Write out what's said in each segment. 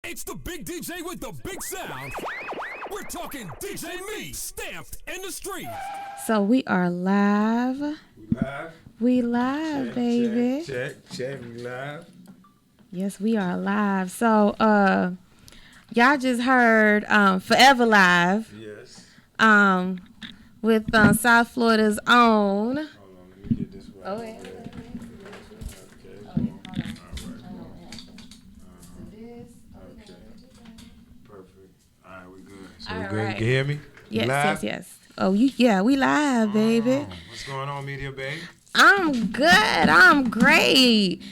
It's the big DJ with the big sound. We're talking DJ Me, stamped in the street. So we are live. We live, Check, baby. Check, we live. Yes, we are live. So y'all just heard Forever Live. Yes. With South Florida's own. Hold on, let me get this right. Oh, yeah. Okay. Perfect. All right, we good. So we All good. right. You can hear me? Yes, yes. Oh, we live, baby. What's going on, Media Bae? I'm good. I'm great.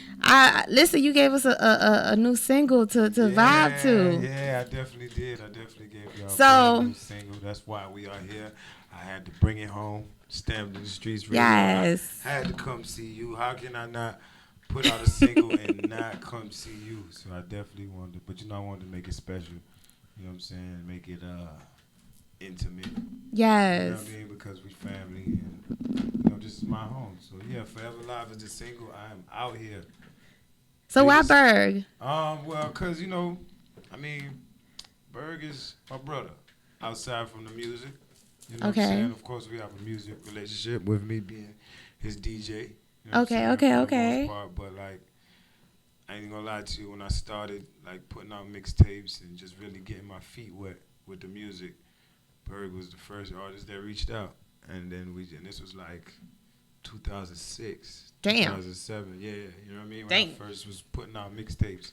Listen, you gave us a new single to vibe to. Yeah, I definitely did. I definitely gave y'all So- a new single. That's why we are here. I had to bring it home. Stamped in the streets. Radio. Yes. I had to come see you. How can I not put out a single and not come see you? So I definitely wanted to, but I wanted to make it special. You know what I'm saying? Make it intimate. Yes. You know what I mean? Because we family and this is my home. So yeah, Forever Live is the single. I am out here. So why Berg? Well, cause Berg is my brother. Outside from the music. You know what I'm saying? Of course we have a music relationship with me being his DJ. You know Okay. for the most part, but like I ain't gonna lie to you, when I started like putting out mixtapes and just really getting my feet wet with the music, Berg was the first artist that reached out. And then this was like 2006, Damn. 2007, yeah, you know what I mean? When Dang. I first was putting out mixtapes.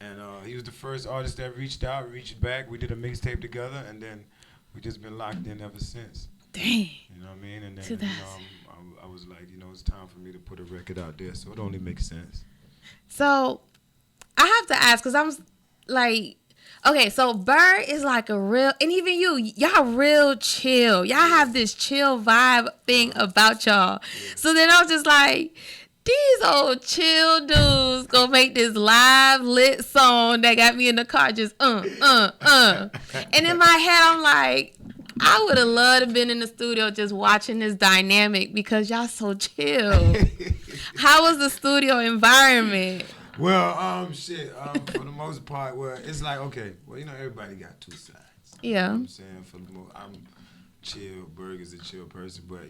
And he was the first artist that reached out, reached back. We did a mixtape together, and then we just been locked in ever since. Dang. You know what I mean? And then 2000. I was like, it's time for me to put a record out there, so it only makes sense. So I have to ask, because I'm like, okay, so Berg is like a real, and even y'all real chill. Y'all have this chill vibe thing about y'all. So then I was just like, these old chill dudes gonna make this live lit song that got me in the car just And in my head I'm like, I would have loved to been in the studio just watching this dynamic because y'all so chill. How was the studio environment? Well, for the most part, it's like, okay, everybody got two sides. Yeah. You know what I'm saying? For the most, I'm chill. Berg is a chill person, but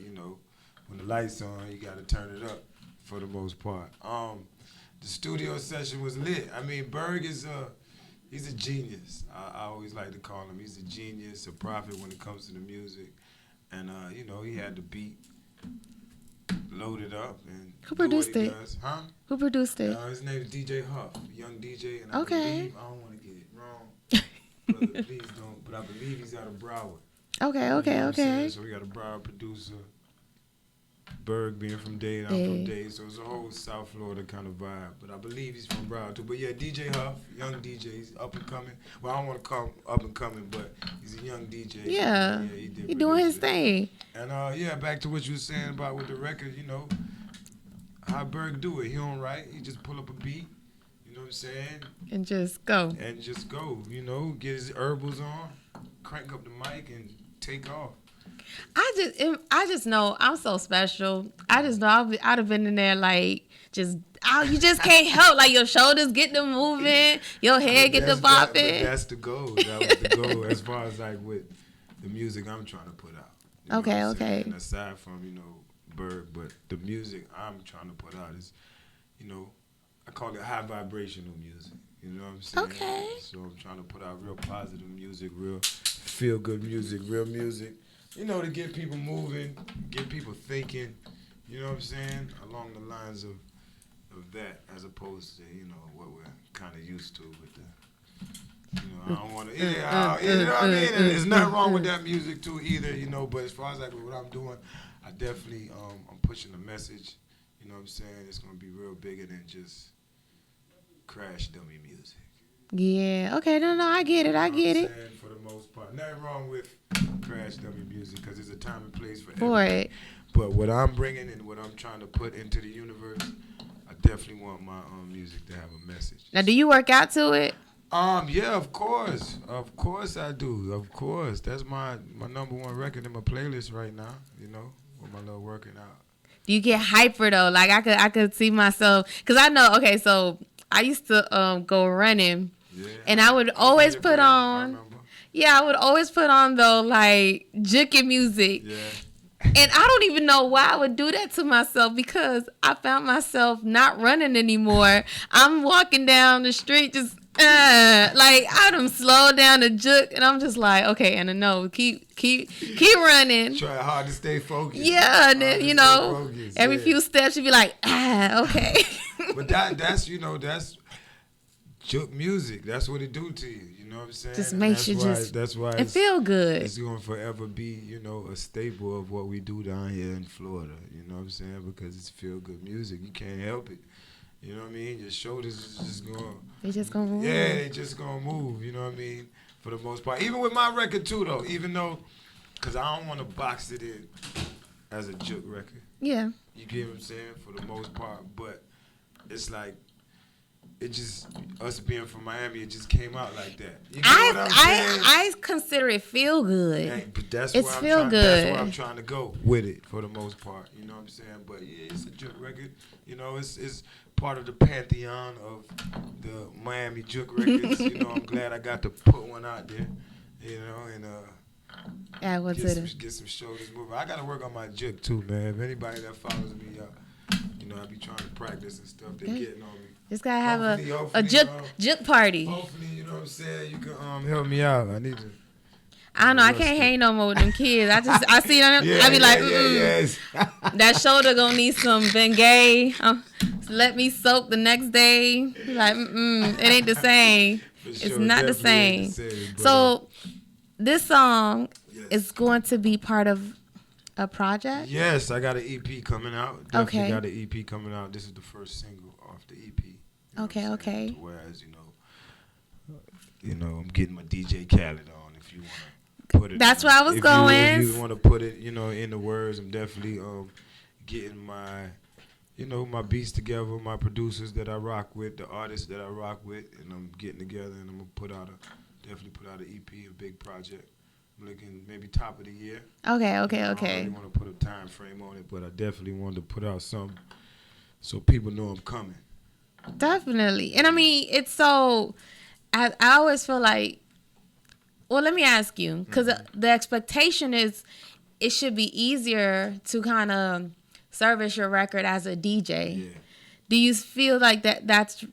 when the lights on, you got to turn it up. For the most part, the studio session was lit. I mean, Berg is he's a genius. I always like to call him. He's a genius, a prophet when it comes to the music, and he had the beat loaded up and who produced it? Huh? Who produced it? His name is DJ Huff, young DJ, and I don't want to get it wrong, brother. Please don't. But I believe he's out of Broward. Okay. So we got a Broward producer. Berg being from Dade, I'm from Dade, so it's a whole South Florida kind of vibe. But I believe he's from Broward too. But yeah, DJ Huff, young DJ, he's up and coming. Well, I don't want to call him up and coming, but he's a young DJ. Yeah, he doing his thing. And back to what you were saying about with the record, how Berg do it. He don't write, he just pull up a beat. You know what I'm saying? And just go. Get his herbals on, crank up the mic, and take off. I just know I'm so special. I just know I'd have been in there like you just can't help, like your shoulders get to moving, your head get to bopping. That's the goal. That was the goal as far as like with the music I'm trying to put out. Okay. And aside from Berg, but the music I'm trying to put out is, I call it high vibrational music. You know what I'm saying? Okay. So I'm trying to put out real positive music, real feel good music, real music. To get people moving, get people thinking, you know what I'm saying, along the lines of that, as opposed to, what we're kind of used to with the, I don't want to, you know what I mean? And there's nothing wrong with that music too either, but as far as like what I'm doing, I definitely, I'm pushing a message, you know what I'm saying? It's going to be real bigger than just crash dummy music. Yeah, okay, no, I get it. For the most part. Nothing wrong with crash dummy music because there's a time and place for everything. It. But what I'm bringing and what I'm trying to put into the universe, I definitely want my music to have a message. Now, do you work out to it? Yeah, of course. Of course I do. Of course. That's my number one record in my playlist right now, with my little working out. Do you get hyper, though? Like, I could see myself, because I know, okay, so I used to go running. Yeah. And I would always put on. Yeah, I would always put on though like juking music. Yeah. And I don't even know why I would do that to myself because I found myself not running anymore. I'm walking down the street just like I done slowed down the juke and I'm just like, okay, Anna, no, keep running. Try hard to stay focused. Yeah, and then every few steps you'd be like, okay. But that's juke music. That's what it do to you. You know what I'm saying? Just makes you that's why it feel good. It's going to forever be, a staple of what we do down here in Florida. You know what I'm saying? Because it's feel good music. You can't help it. You know what I mean? Your shoulders is just going. They just gonna move. Yeah, they just gonna move. You know what I mean? For the most part, even with my record too, though. Even though, cause I don't want to box it in as a juke record. Yeah. You get what I'm saying? For the most part, but it's like. It just, us being from Miami, it just came out like that. You know what I'm saying? I consider it feel good. Hey, but that's it's where good. That's where I'm trying to go with it for the most part. You know what I'm saying? But yeah, it's a juke record. It's part of the pantheon of the Miami juke records. I'm glad I got to put one out there. And get some shoulders moving. I got to work on my juke too, man. If anybody that follows me, I be trying to practice and stuff. They're getting on me. Just gotta have a juke party. Hopefully, you know what I'm saying, you can help me out. I need to. I don't know. I can't hang no more with them kids. I see them. I be like, yes. That shoulder gonna need some Bengay. Let me soak the next day. Like, it ain't the same. Sure, it's not the same. So this song is going to be part of a project. Yes, I got an EP coming out. Definitely got an EP coming out. This is the first single off the EP. Okay. Whereas, I'm getting my DJ Khaled on. If you want to put it. That's where I was going. If you want to put it, in the words, I'm definitely getting my, my beats together, my producers that I rock with, the artists that I rock with, and I'm getting together and I'm gonna definitely put out an EP, a big project. I'm looking maybe top of the year. Okay. I don't really want to put a time frame on it, but I definitely wanted to put out something so people know I'm coming. Definitely. And I mean, it's so, I always feel like, well, let me ask you, because the expectation is it should be easier to kind of service your record as a DJ. Yeah. Do you feel like that's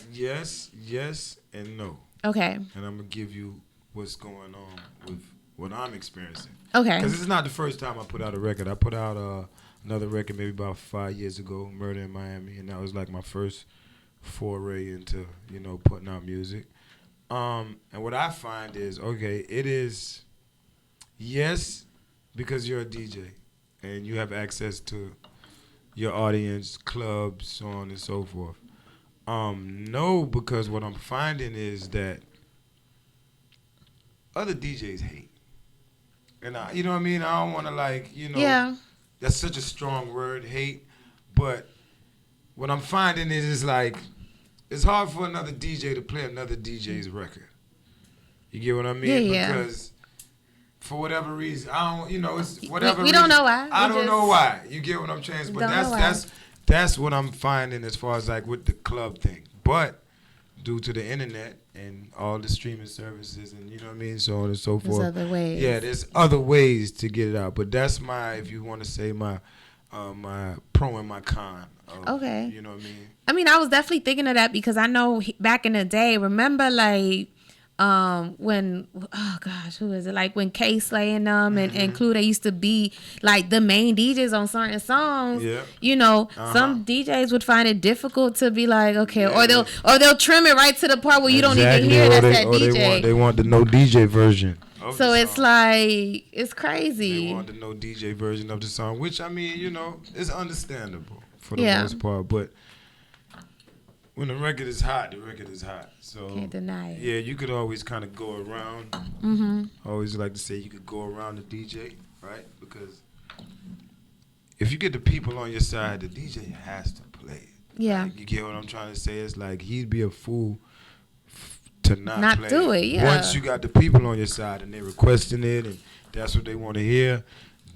Yes, and no. Okay. And I'm going to give you what's going on with what I'm experiencing. Okay. Because it's not the first time I put out a record. I put out another record maybe about 5 years ago, Murder in Miami, and that was like my first foray into, putting out music. And what I find is, it is, yes, because you're a DJ and you have access to your audience, clubs, so on and so forth. No, because what I'm finding is that other DJs hate. And you know what I mean? I don't want to Yeah. That's such a strong word, hate. But what I'm finding is it's hard for another DJ to play another DJ's record. You get what I mean? Yeah. Because for whatever reason, I don't, it's whatever we don't know why. I don't know why. You get what I'm saying? But that's what I'm finding as far as with the club thing. But due to the internet and all the streaming services and you know what I mean, so on and so forth. There's other ways. Yeah, there's other ways to get it out. But that's if you want to say my pro and my con. Okay. You know what I mean? I mean, I was definitely thinking of that because I know back in the day, remember when, oh gosh, who is it? Like when K Slay and them and Clue, they used to be like the main DJs on certain songs. Yeah. Some DJs would find it difficult to be like, okay, or they'll trim it right to the part where you don't even hear that DJ. They want the no DJ version. So it's like, it's crazy. They want the no DJ version of the song, which I mean, is understandable for the most part, but when the record is hot, the record is hot. So can't deny it. Yeah, you could always kind of go around. I always like to say you could go around the DJ, right? Because if you get the people on your side, the DJ has to play it. Yeah. You get what I'm trying to say? It's like he'd be a fool to not play do it. Yeah. Once you got the people on your side and they're requesting it and that's what they want to hear,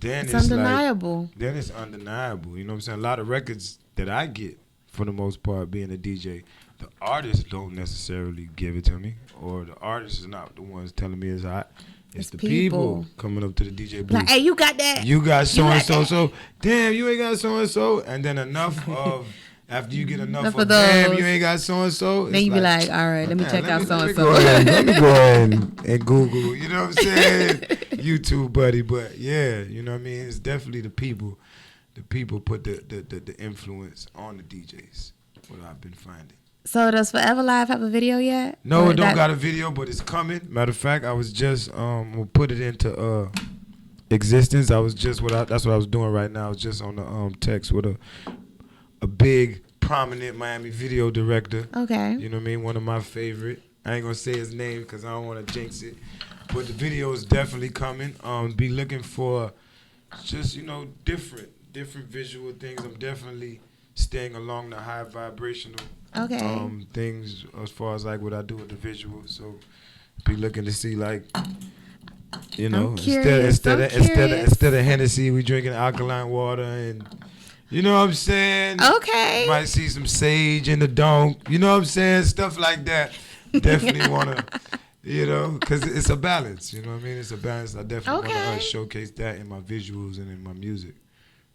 then it's undeniable. Then it's undeniable. You know what I'm saying? A lot of records that I get, for the most part, being a DJ, the artists don't necessarily give it to me, or the artists is not the ones telling me it's hot. It's the people coming up to the DJ booth. Like, hey, you got that? You got so and so. So damn, you ain't got so and so. And then enough of. After you get enough of those, damn, you ain't got so and so. Then you be like, all right, let me check out so and so. Let me go ahead and Google. You know what I'm saying? YouTube, buddy. But yeah, you know what I mean. It's definitely the people. The people put the influence on the DJs. What I've been finding. So does Forever Live have a video yet? No, it don't got a video, but it's coming. Matter of fact, I was just we'll put it into existence. That's what I was doing right now. I was just on the text with a big prominent Miami video director. Okay. You know what I mean? One of my favorite. I ain't gonna say his name because I don't want to jinx it. But the video is definitely coming. Be looking for just different visual things. I'm definitely staying along the high vibrational things as far as like what I do with the visual. So be looking to see like instead of Hennessy, we drinking alkaline water and. You know what I'm saying? Okay. Might see some sage in the donk. You know what I'm saying? Stuff like that. Definitely want to, because it's a balance. You know what I mean? It's a balance. I definitely want to showcase that in my visuals and in my music.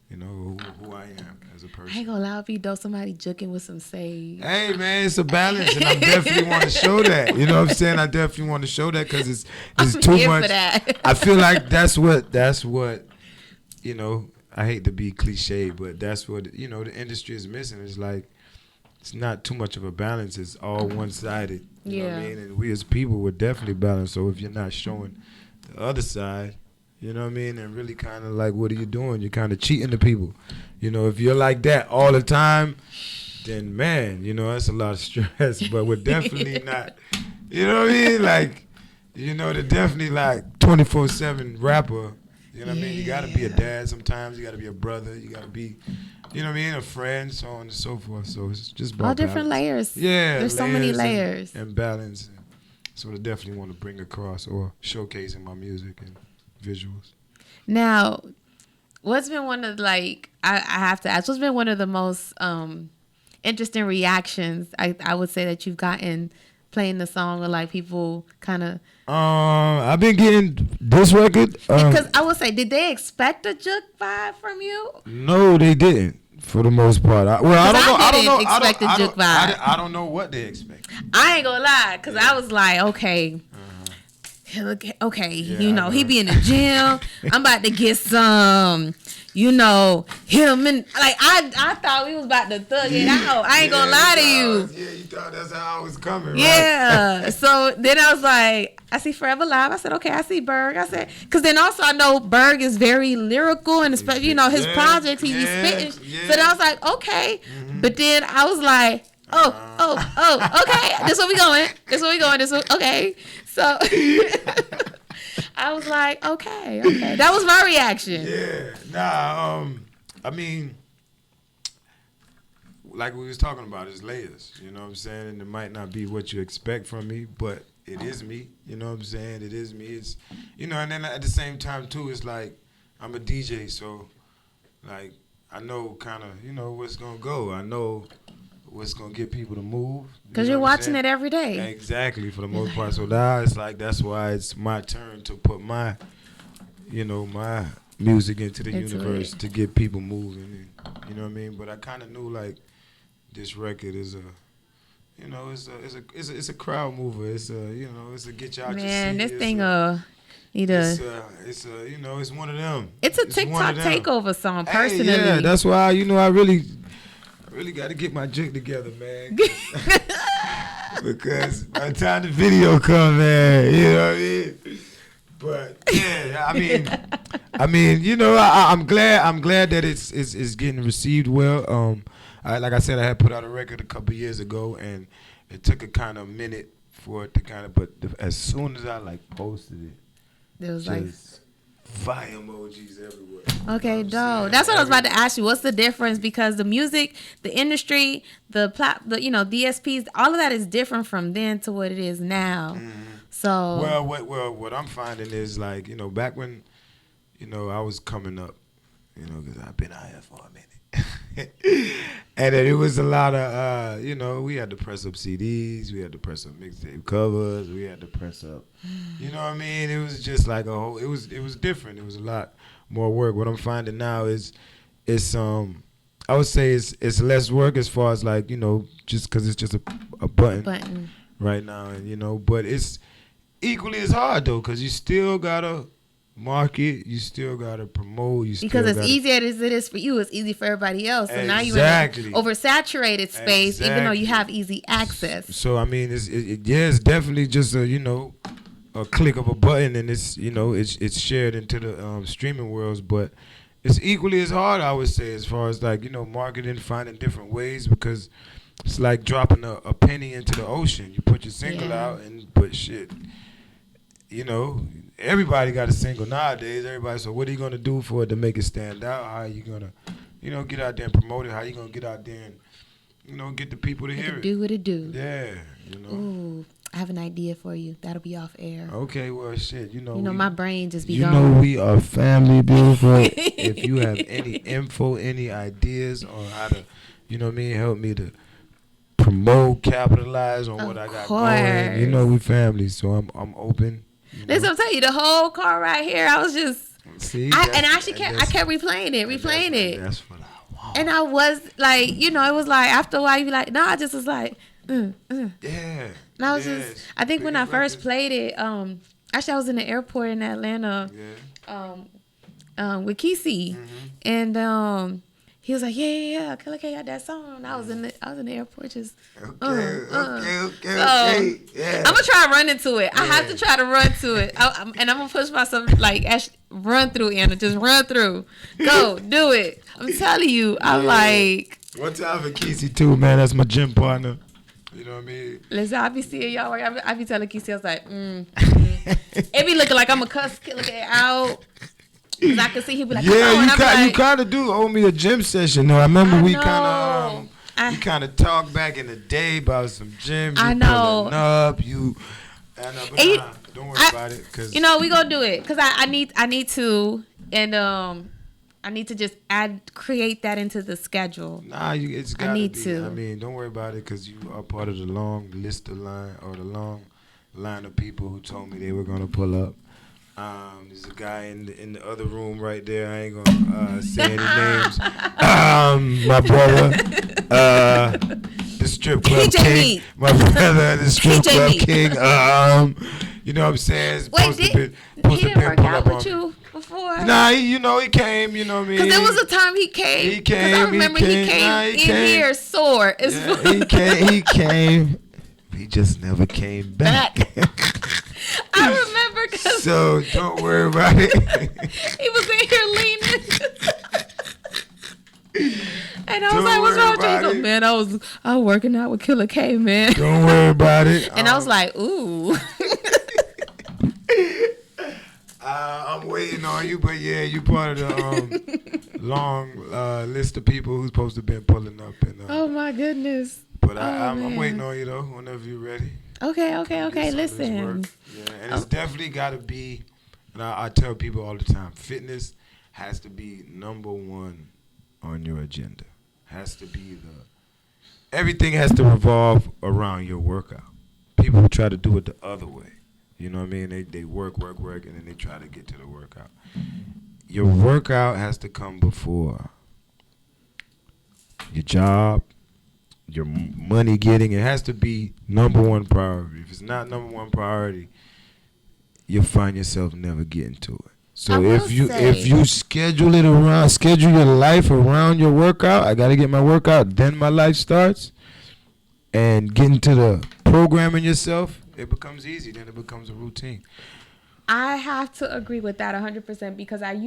You know, who I am as a person. I ain't gonna lie if you know somebody juking with some sage. Hey, man, it's a balance, and I definitely want to show that. You know what I'm saying? I definitely want to show that because it's too much. For that. I feel like that's what, I hate to be cliche, but that's what, the industry is missing. It's like, it's not too much of a balance. It's all one-sided. You know what I mean? And we as people, we're definitely balanced. So if you're not showing the other side, you know what I mean? And really kind of like, what are you doing? You're kind of cheating the people. If you're like that all the time, then, man, that's a lot of stress. But we're definitely not, you know what I mean? Like, they're definitely like 24/7 rapper. You know what I mean? You got to be a dad sometimes. You got to be a brother. You got to be, a friend, so on and so forth. So it's just about all different layers. Yeah. There's so many layers. And balance. So I definitely want to bring across or showcase in my music and visuals. Now, what's been one of, I have to ask, what's been one of the most interesting reactions I would say that you've gotten playing the song, or like people kind of... I've been getting this record. Because I would say, did they expect a juke vibe from you? No, they didn't. For the most part, I don't know. Expect a juke vibe. I don't know what they expect. I ain't gonna lie, because I was like, okay, he be in the gym. I'm about to get some. Him and I thought we was about to thug it out. I ain't gonna lie to you. Yeah, you thought that's how I was coming, right? Yeah. So then I was like, I see Forever Live. I said, okay, I see Berg. I said, because then also I know Berg is very lyrical and especially, his projects, he be spitting. Yeah. So then I was like, okay. Mm-hmm. But then I was like, okay. This where we going. Okay. So I was like, okay. That was my reaction. Yeah. I mean, like we was talking about, it's layers. You know what I'm saying? And it might not be what you expect from me, but it is me. You know what I'm saying? It is me. It's, and then at the same time, too, it's like I'm a DJ, so, like, I know kind of, what's going to go. I know what's going to get people to move. Because you're watching it every day. Exactly, for the most part. So now it's like, that's why it's my turn to put my, my music into the universe to get people moving. And, you know what I mean? But I kind of knew, like, this record is it's a crowd mover. It's a get you out your seat. Man, this thing need a. It's one of them. It's a TikTok takeover song, personally. Hey, yeah, that's why I really got to get my jig together, man. Because by the time the video comes, man, you know what I mean. But yeah, I mean, I'm glad that it's getting received well. Like I said, I had put out a record a couple years ago, and it took a kind of minute for it to kind of. But as soon as I posted it, there was just fire emojis everywhere. Okay, dope. That's what I was about to ask you. What's the difference? Because the music, the industry, the DSPs, all of that is different from then to what it is now. Mm-hmm. So what I'm finding is back when I was coming up, because I've been out here for a minute. And then it was a lot of, we had to press up CDs, we had to press up mixtape covers, we had to press up, you know what I mean? It was just like it was different. It was a lot more work. What I'm finding now is, I would say it's less work as far as like, just because it's just a button right now, and but it's equally as hard though, because you still gotta market, you still gotta promote, because as easy as it is for you, it's easy for everybody else. So now you're in an oversaturated space, even though you have easy access. So I mean, it's definitely just a click of a button, and it's shared into the streaming worlds, but it's equally as hard, I would say, as far as like marketing, finding different ways, because it's like dropping a penny into the ocean. You put your single out, but shit, everybody got a single nowadays. Everybody. So what are you gonna do for it to make it stand out? How are you gonna, get out there and promote it? How you gonna get out there and, get the people to hear it? Do what it do. Yeah, Ooh, I have an idea for you. That'll be off air. Okay, well, shit, my brain just be gone. We are family, beautiful. If you have any info, any ideas on how to, help me to promote, capitalize on what I got going. We family, so I'm open. Listen, I'm telling you, the whole car right here, I was just, I kept replaying it. That's what I want. And I was like, it was like, after a while, you be like, no, I just was like, Yeah. And I was just, I think when I first played it, actually I was in the airport in Atlanta, with Kesey, and he was like, yeah, KILLA K got that song. And I was in the airport just. Okay. Yeah. I'm gonna try to run into it. I have to try to run to it, and I'm gonna push myself like run through, Anna. Just run through. Go do it. I'm telling you, I like. One time for Kesey too, man. That's my gym partner. You know what I mean? Listen, I be seeing y'all work. I be telling Kesey, I was like, It be looking like I'm a cuss KILLA K out. Cause I could see he be like, you kind of do owe me a gym session. No, I remember we kind of talked back in the day about some gym. I know. Up, don't worry about it. Cause we gonna do it. Cause I need to, and I need to just create that into the schedule. Nah, it's gotta I need be. to. I mean, don't worry about it, cause you are part of the long line of people who told me they were gonna pull up. There's a guy in the other room right there. I ain't gonna say any names. My brother, the strip club king. My brother, the strip club king. You know what I'm saying? He didn't work out with you before? Nah, he came. You know what I mean? Because there was a time he came. He came. I remember he came here sore. He came. He just never came back. I remember. So don't worry about it. He was in here leaning. And I was like, what's wrong with you? He goes, man, I was working out with KILLA K, man. Don't worry about it. And I was like, ooh. I'm waiting on you, but yeah, you part of the long list of people who's supposed to been pulling up. And, oh my goodness. But I'm waiting on you though, whenever you're ready. Okay. Listen. Yeah, and it's definitely got to be, and I tell people all the time, fitness has to be number one on your agenda. Has to be everything has to revolve around your workout. People try to do it the other way. You know what I mean? They work, and then they try to get to the workout. Your workout has to come before your job, your money getting. It has to be number one priority. If it's not number one priority, you'll find yourself never getting to it. So if you schedule your life around your workout, I gotta get my workout, then my life starts, and getting to the programming yourself, it becomes easy. Then it becomes a routine. I have to agree with that 100% because it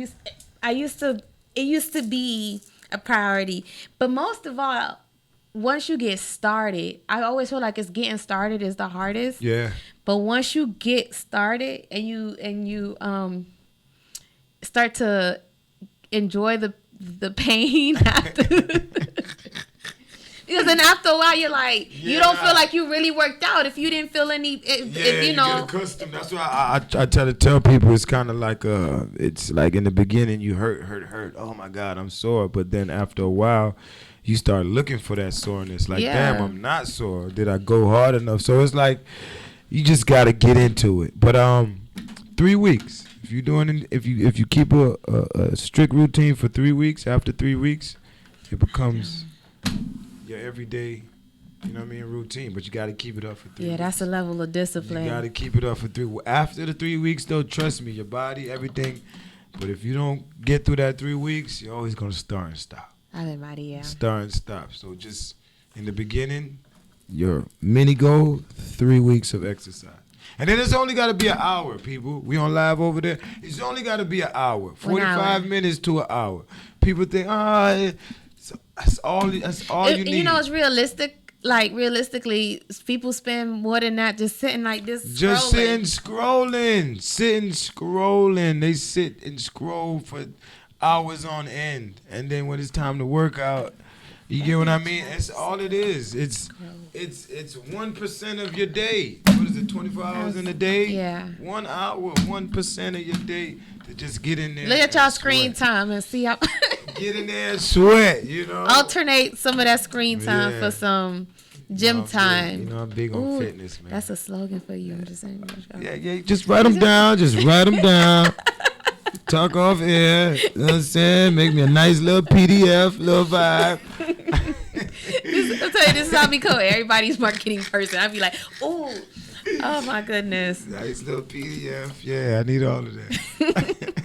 used to be a priority, but most of all, once you get started, I always feel like it's getting started is the hardest. Yeah. But once you get started and you start to enjoy the pain after, Because then after a while, you're like, you don't feel like you really worked out if you didn't feel any, if you know. Get accustomed. That's why I try to tell people it's kind of like, it's like in the beginning you hurt. Oh my God, I'm sore. But then after a while, you start looking for that soreness. Like, damn, I'm not sore. Did I go hard enough? So it's like, you just got to get into it. But 3 weeks. If you keep a strict routine for 3 weeks, after 3 weeks, it becomes your everyday, you know what I mean, routine. But you got to keep it up for 3 weeks. Yeah, that's a level of discipline. You got to keep it up for 3 weeks. After the 3 weeks, though, trust me, your body, everything. But if you don't get through that 3 weeks, you're always going to start and stop. Everybody, yeah. Start and stop. So just in the beginning, your mini goal, 3 weeks of exercise. And then it's only got to be an hour, people. We on live over there. It's only got to be an hour. 45 minutes to an hour. People think, that's all you need. You know, it's realistic. Like, realistically, people spend more than that just sitting like this Just scrolling. Sitting scrolling. They sit and scroll for hours on end. And then when it's time to work out, you get what I mean? It's all it is. It's 1% of your day. What is it, 24 hours in a day? Yeah. 1 hour, 1% of your day to just get in there. Look at y'all screen time and see how. Get in there and sweat, you know? Alternate some of that screen time for some gym time. You know, I'm big on fitness, man. That's a slogan for you. I'm just saying. Yeah. Just write them down. Talk off air. You know what I'm saying? Make me a nice little PDF, little vibe. I'll tell you, this is how I become everybody's marketing person. I'd be like, oh my goodness. Nice little PDF. Yeah, I need all of that.